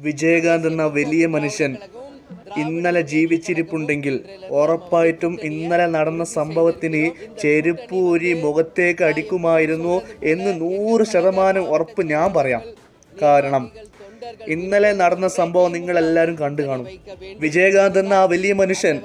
വിജയകാന്ത് എന്ന വലിയ മനുഷ്യൻ ഇന്നലെ ജീവിച്ചിരിപ്പുണ്ടെങ്കിൽ ഉറപ്പായിട്ടും ഇന്നലെ നടന്ന സംഭവത്തിന് ചെരുപ്പൂരി മുഖത്തേക്ക് അടിക്കുമായിരുന്നു എന്ന് 100% ഉറപ്പ് ഞാൻ പറയാം. കാരണം ഇന്നലെ നടന്ന സംഭവം നിങ്ങളെല്ലാവരും കണ്ടു കാണും. വിജയകാന്ത് എന്ന ആ വലിയ മനുഷ്യൻ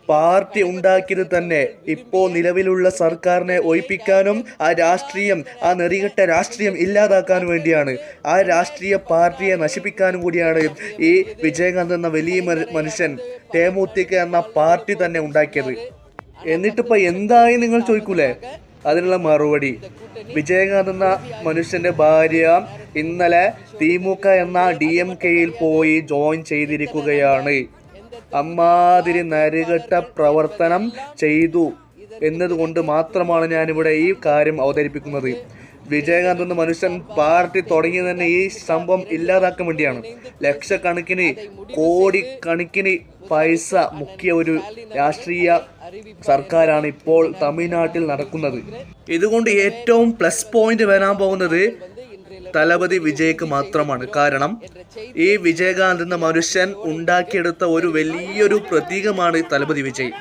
പാർട്ടി ഉണ്ടാക്കിയത് തന്നെ ഇപ്പോൾ നിലവിലുള്ള സർക്കാരിനെ ഒഴിപ്പിക്കാനും ആ നെറികെട്ട രാഷ്ട്രീയം ഇല്ലാതാക്കാനും വേണ്ടിയാണ്. ആ രാഷ്ട്രീയ പാർട്ടിയെ നശിപ്പിക്കാനും കൂടിയാണ് ഈ വിജയകാന്ത് എന്ന വലിയ മനുഷ്യൻ തേമുത്തിക്ക എന്ന പാർട്ടി തന്നെ ഉണ്ടാക്കിയത്. എന്നിട്ടിപ്പോൾ എന്തായി നിങ്ങൾ ചോദിക്കൂലേ? അതിനുള്ള മറുപടി, വിജയകാന്ത് എന്ന മനുഷ്യന്റെ ഭാര്യ ഇന്നലെ തിമുക എന്ന DMKയിൽ പോയി ജോയിൻ ചെയ്തിരിക്കുകയാണ്. അമ്മാതിരി നരകെട്ട പ്രവർത്തനം ചെയ്തു എന്നതുകൊണ്ട് മാത്രമാണ് ഞാനിവിടെ ഈ കാര്യം അവതരിപ്പിക്കുന്നത്. വിജയകാന്ത് എന്ന മനുഷ്യൻ പാർട്ടി തുടങ്ങിയത് തന്നെ ഈ സംഭവം ഇല്ലാതാക്കാൻ വേണ്ടിയാണ്. ലക്ഷക്കണക്കിന് കോടിക്കണക്കിന് പൈസ മുക്കിയ ഒരു രാഷ്ട്രീയ സർക്കാരാണ് ഇപ്പോൾ തമിഴ്നാട്ടിൽ നടക്കുന്നത്. ഇതുകൊണ്ട് ഏറ്റവും പ്ലസ് പോയിന്റ് വരാൻ പോകുന്നത് തലപതി വിജയ്ക്ക് മാത്രമാണ്. കാരണം ഈ വിജയകാന്ത് എന്ന മനുഷ്യൻ ഉണ്ടാക്കിയെടുത്ത ഒരു വലിയൊരു പ്രതീകമാണ് തലപതി വിജയ്.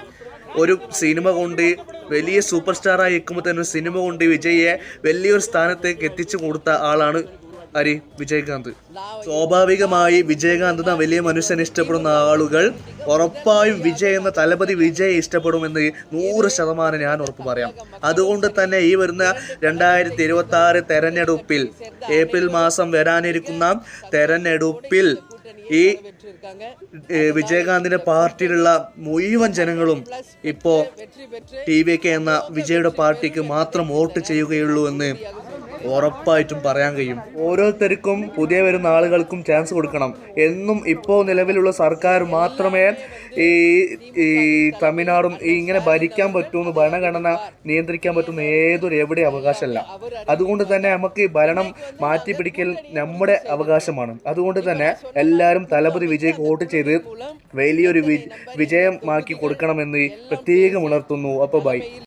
ഒരു സിനിമ കൊണ്ട് വലിയ സൂപ്പർ സ്റ്റാറായി നിൽക്കുമ്പോൾ തന്നെ സിനിമ കൊണ്ട് വിജയെ വലിയൊരു സ്ഥാനത്തേക്ക് എത്തിച്ചു കൊടുത്ത ആളാണ് വിജയകാന്ത്. സ്വാഭാവികമായി വിജയകാന്ത് എന്ന വലിയ മനുഷ്യനെ ഇഷ്ടപ്പെടുന്ന ആളുകൾ ഉറപ്പായും വിജയ് എന്ന തലപതി വിജയ് ഇഷ്ടപ്പെടുമെന്ന് 100% ഞാൻ ഉറപ്പ് പറയാം. അതുകൊണ്ട് തന്നെ ഈ വരുന്ന 2026 തെരഞ്ഞെടുപ്പിൽ, ഏപ്രിൽ മാസം വരാനിരിക്കുന്ന തെരഞ്ഞെടുപ്പിൽ ഈ വിജയകാന്തിന്റെ പാർട്ടിയിലുള്ള മുഴുവൻ ജനങ്ങളും ഇപ്പോൾ TVK എന്ന വിജയുടെ പാർട്ടിക്ക് മാത്രം വോട്ട് ചെയ്യുകയുള്ളൂ എന്ന് ഉറപ്പായിട്ടും പറയാൻ കഴിയും. ഓരോരുത്തർക്കും പുതിയ വരുന്ന ആളുകൾക്കും ചാൻസ് കൊടുക്കണം എന്നും ഇപ്പോൾ നിലവിലുള്ള സർക്കാർ മാത്രമേ ഈ തമിഴ്നാടും ഇങ്ങനെ ഭരിക്കാൻ പറ്റുമെന്ന്, ഭരണഘടന നിയന്ത്രിക്കാൻ പറ്റുന്ന എവിടെ അവകാശമല്ല. അതുകൊണ്ട് തന്നെ നമുക്ക് ഭരണം മാറ്റിപ്പിടിക്കൽ നമ്മുടെ അവകാശമാണ്. അതുകൊണ്ട് തന്നെ എല്ലാവരും തലപതി വിജയ്ക്ക് വോട്ട് ചെയ്ത് വലിയൊരു വിജയമാക്കി കൊടുക്കണമെന്ന് പ്രത്യേകം ഉണർത്തുന്നു. അപ്പോൾ ബൈ.